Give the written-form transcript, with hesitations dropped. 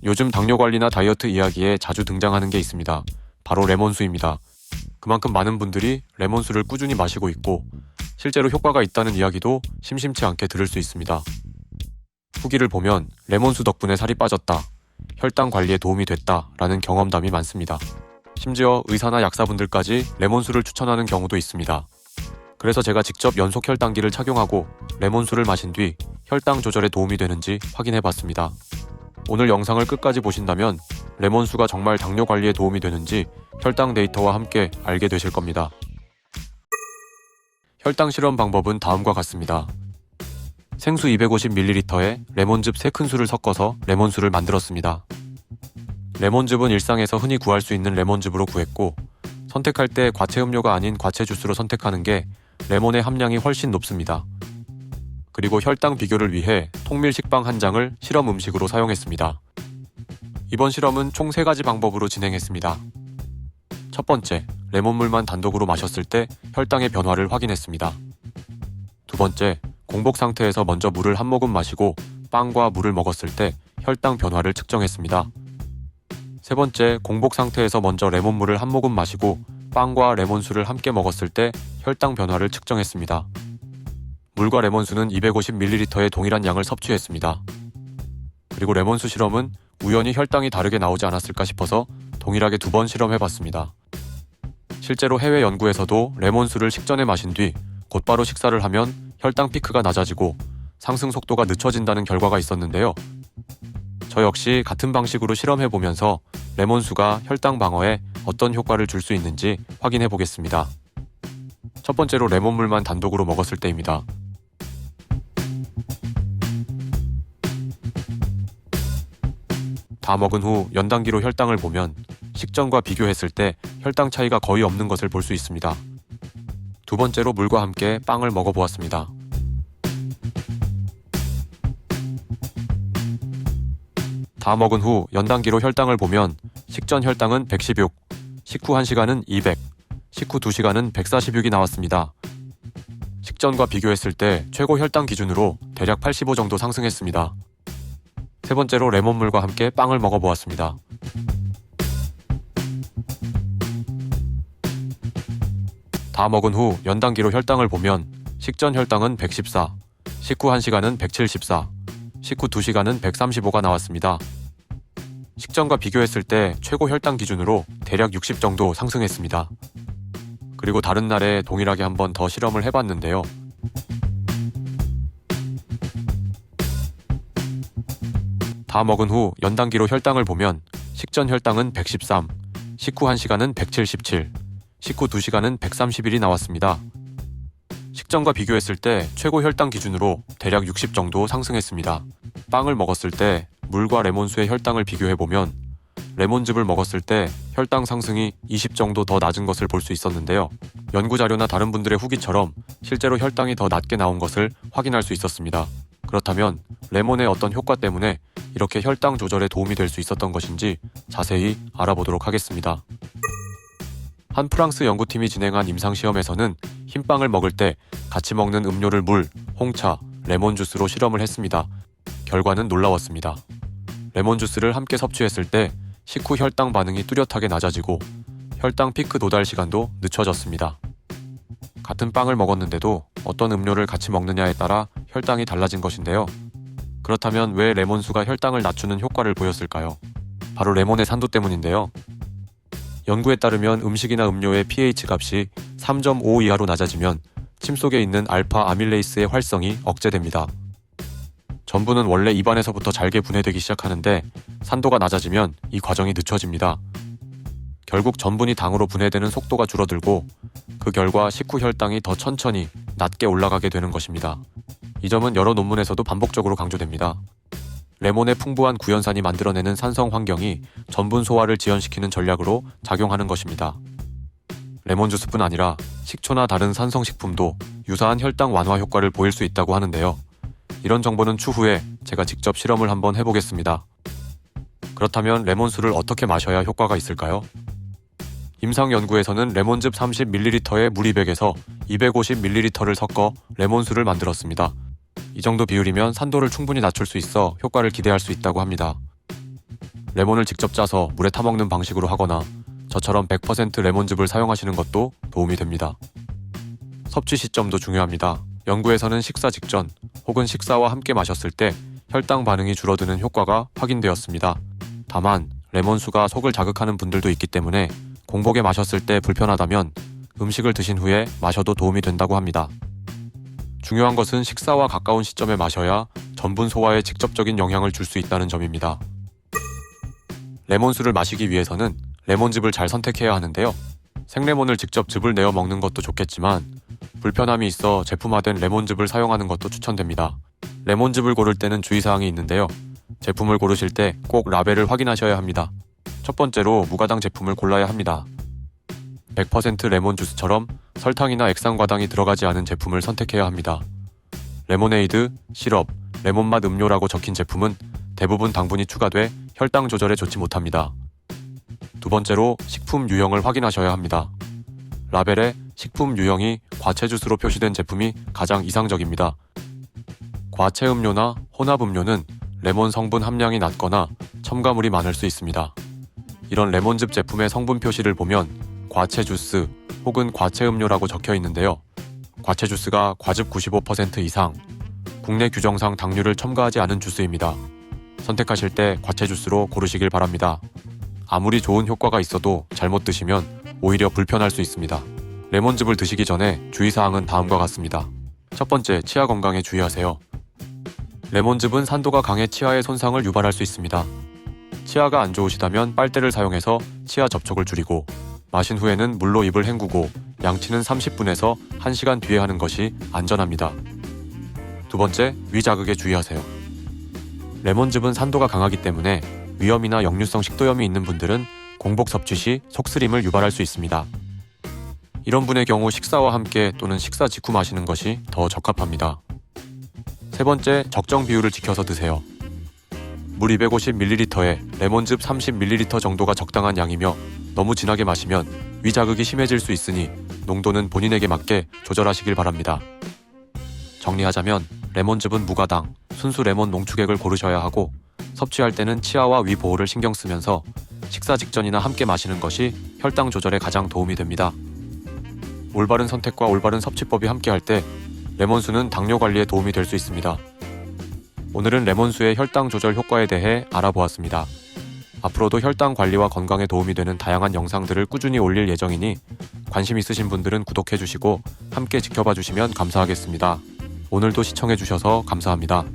요즘 당뇨 관리나 다이어트 이야기에 자주 등장하는 게 있습니다. 바로 레몬수입니다. 그만큼 많은 분들이 레몬수를 꾸준히 마시고 있고 실제로 효과가 있다는 이야기도 심심치 않게 들을 수 있습니다. 후기를 보면 레몬수 덕분에 살이 빠졌다, 혈당 관리에 도움이 됐다 라는 경험담이 많습니다. 심지어 의사나 약사분들까지 레몬수를 추천하는 경우도 있습니다. 그래서 제가 직접 연속 혈당기를 착용하고 레몬수를 마신 뒤 혈당 조절에 도움이 되는지 확인해봤습니다. 오늘 영상을 끝까지 보신다면 레몬수가 정말 당뇨 관리에 도움이 되는지 혈당 데이터와 함께 알게 되실 겁니다. 혈당 실험 방법은 다음과 같습니다. 생수 250ml에 레몬즙 3큰술을 섞어서 레몬수를 만들었습니다. 레몬즙은 일상에서 흔히 구할 수 있는 레몬즙으로 구했고 선택할 때 과채 음료가 아닌 과채 주스로 선택하는 게 레몬의 함량이 훨씬 높습니다. 그리고 혈당 비교를 위해 통밀 식빵 한 장을 실험 음식으로 사용했습니다. 이번 실험은 총 3가지 방법으로 진행했습니다. 첫 번째, 레몬물만 단독으로 마셨을 때 혈당의 변화를 확인했습니다. 두 번째, 공복 상태에서 먼저 물을 한 모금 마시고 빵과 물을 먹었을 때 혈당 변화를 측정했습니다. 세 번째, 공복 상태에서 먼저 레몬물을 한 모금 마시고 빵과 레몬수를 함께 먹었을 때 혈당 변화를 측정했습니다. 물과 레몬수는 250ml의 동일한 양을 섭취했습니다. 그리고 레몬수 실험은 우연히 혈당이 다르게 나오지 않았을까 싶어서 동일하게 2번 실험해봤습니다. 실제로 해외 연구에서도 레몬수를 식전에 마신 뒤 곧바로 식사를 하면 혈당 피크가 낮아지고 상승 속도가 늦춰진다는 결과가 있었는데요. 저 역시 같은 방식으로 실험해보면서 레몬수가 혈당 방어에 어떤 효과를 줄 수 있는지 확인해보겠습니다. 첫 번째로 레몬물만 단독으로 먹었을 때입니다. 다 먹은 후 연단기로 혈당을 보면 식전과 비교했을 때 혈당 차이가 거의 없는 것을 볼 수 있습니다. 두 번째로 물과 함께 빵을 먹어보았습니다. 다 먹은 후 연단기로 혈당을 보면 식전 혈당은 116, 식후 1시간은 200, 식후 2시간은 146이 나왔습니다. 식전과 비교했을 때 최고 혈당 기준으로 대략 85 정도 상승했습니다. 세 번째로 레몬물과 함께 빵을 먹어보았습니다. 다 먹은 후 연단기로 혈당을 보면 식전 혈당은 114, 식후 1시간은 174, 식후 2시간은 135가 나왔습니다. 식전과 비교했을 때 최고 혈당 기준으로 대략 60 정도 상승했습니다. 그리고 다른 날에 동일하게 한 번 더 실험을 해봤는데요. 다 먹은 후 연단기로 혈당을 보면 식전 혈당은 113, 식후 1시간은 177, 식후 2시간은 131이 나왔습니다. 식전과 비교했을 때 최고 혈당 기준으로 대략 60 정도 상승했습니다. 빵을 먹었을 때 물과 레몬수의 혈당을 비교해보면 레몬즙을 먹었을 때 혈당 상승이 20 정도 더 낮은 것을 볼 수 있었는데요. 연구자료나 다른 분들의 후기처럼 실제로 혈당이 더 낮게 나온 것을 확인할 수 있었습니다. 그렇다면 레몬의 어떤 효과 때문에 이렇게 혈당 조절에 도움이 될 수 있었던 것인지 자세히 알아보도록 하겠습니다. 한 프랑스 연구팀이 진행한 임상시험에서는 흰빵을 먹을 때 같이 먹는 음료를 물, 홍차, 레몬 주스로 실험을 했습니다. 결과는 놀라웠습니다. 레몬 주스를 함께 섭취했을 때 식후 혈당 반응이 뚜렷하게 낮아지고 혈당 피크 도달 시간도 늦춰졌습니다. 같은 빵을 먹었는데도 어떤 음료를 같이 먹느냐에 따라 혈당이 달라진 것인데요. 그렇다면 왜 레몬수가 혈당을 낮추는 효과를 보였을까요? 바로 레몬의 산도 때문인데요. 연구에 따르면 음식이나 음료의 pH 값이 3.5 이하로 낮아지면 침 속에 있는 알파 아밀레이스의 활성이 억제됩니다. 전분은 원래 입안에서부터 잘게 분해되기 시작하는데 산도가 낮아지면 이 과정이 늦춰집니다. 결국 전분이 당으로 분해되는 속도가 줄어들고 그 결과 식후 혈당이 더 천천히 낮게 올라가게 되는 것입니다. 이 점은 여러 논문에서도 반복적으로 강조됩니다. 레몬의 풍부한 구연산이 만들어내는 산성 환경이 전분 소화를 지연시키는 전략으로 작용하는 것입니다. 레몬 주스뿐 아니라 식초나 다른 산성식품도 유사한 혈당 완화 효과를 보일 수 있다고 하는데요. 이런 정보는 추후에 제가 직접 실험을 한번 해보겠습니다. 그렇다면 레몬수를 어떻게 마셔야 효과가 있을까요? 임상 연구에서는 레몬즙 30ml에 물 200에서 250ml를 섞어 레몬수를 만들었습니다. 이 정도 비율이면 산도를 충분히 낮출 수 있어 효과를 기대할 수 있다고 합니다. 레몬을 직접 짜서 물에 타먹는 방식으로 하거나 저처럼 100% 레몬즙을 사용하시는 것도 도움이 됩니다. 섭취 시점도 중요합니다. 연구에서는 식사 직전 혹은 식사와 함께 마셨을 때 혈당 반응이 줄어드는 효과가 확인되었습니다. 다만 레몬수가 속을 자극하는 분들도 있기 때문에 공복에 마셨을 때 불편하다면 음식을 드신 후에 마셔도 도움이 된다고 합니다. 중요한 것은 식사와 가까운 시점에 마셔야 전분 소화에 직접적인 영향을 줄 수 있다는 점입니다. 레몬수를 마시기 위해서는 레몬즙을 잘 선택해야 하는데요. 생레몬을 직접 즙을 내어 먹는 것도 좋겠지만 불편함이 있어 제품화된 레몬즙을 사용하는 것도 추천됩니다. 레몬즙을 고를 때는 주의사항이 있는데요. 제품을 고르실 때 꼭 라벨을 확인하셔야 합니다. 첫 번째로 무가당 제품을 골라야 합니다. 100% 레몬 주스처럼 설탕이나 액상과당이 들어가지 않은 제품을 선택해야 합니다. 레모네이드, 시럽, 레몬맛 음료라고 적힌 제품은 대부분 당분이 추가돼 혈당 조절에 좋지 못합니다. 두 번째로 식품 유형을 확인하셔야 합니다. 라벨에 식품 유형이 과채 주스로 표시된 제품이 가장 이상적입니다. 과채 음료나 혼합 음료는 레몬 성분 함량이 낮거나 첨가물이 많을 수 있습니다. 이런 레몬즙 제품의 성분 표시를 보면 과채 주스 혹은 과채 음료라고 적혀 있는데요. 과채 주스가 과즙 95% 이상, 국내 규정상 당류를 첨가하지 않은 주스입니다. 선택하실 때 과채 주스로 고르시길 바랍니다. 아무리 좋은 효과가 있어도 잘못 드시면 오히려 불편할 수 있습니다. 레몬즙을 드시기 전에 주의사항은 다음과 같습니다. 첫 번째, 치아 건강에 주의하세요. 레몬즙은 산도가 강해 치아의 손상을 유발할 수 있습니다. 치아가 안 좋으시다면 빨대를 사용해서 치아 접촉을 줄이고 마신 후에는 물로 입을 헹구고 양치는 30분에서 1시간 뒤에 하는 것이 안전합니다. 두 번째, 위자극에 주의하세요. 레몬즙은 산도가 강하기 때문에 위염이나 역류성 식도염이 있는 분들은 공복 섭취 시 속쓰림을 유발할 수 있습니다. 이런 분의 경우 식사와 함께 또는 식사 직후 마시는 것이 더 적합합니다. 세 번째, 적정 비율을 지켜서 드세요. 물 250ml에 레몬즙 30ml 정도가 적당한 양이며 너무 진하게 마시면 위자극이 심해질 수 있으니 농도는 본인에게 맞게 조절하시길 바랍니다. 정리하자면 레몬즙은 무가당, 순수 레몬 농축액을 고르셔야 하고 섭취할 때는 치아와 위 보호를 신경 쓰면서 식사 직전이나 함께 마시는 것이 혈당 조절에 가장 도움이 됩니다. 올바른 선택과 올바른 섭취법이 함께할 때 레몬수는 당뇨 관리에 도움이 될 수 있습니다. 오늘은 레몬수의 혈당 조절 효과에 대해 알아보았습니다. 앞으로도 혈당 관리와 건강에 도움이 되는 다양한 영상들을 꾸준히 올릴 예정이니 관심 있으신 분들은 구독해주시고 함께 지켜봐 주시면 감사하겠습니다. 오늘도 시청해주셔서 감사합니다.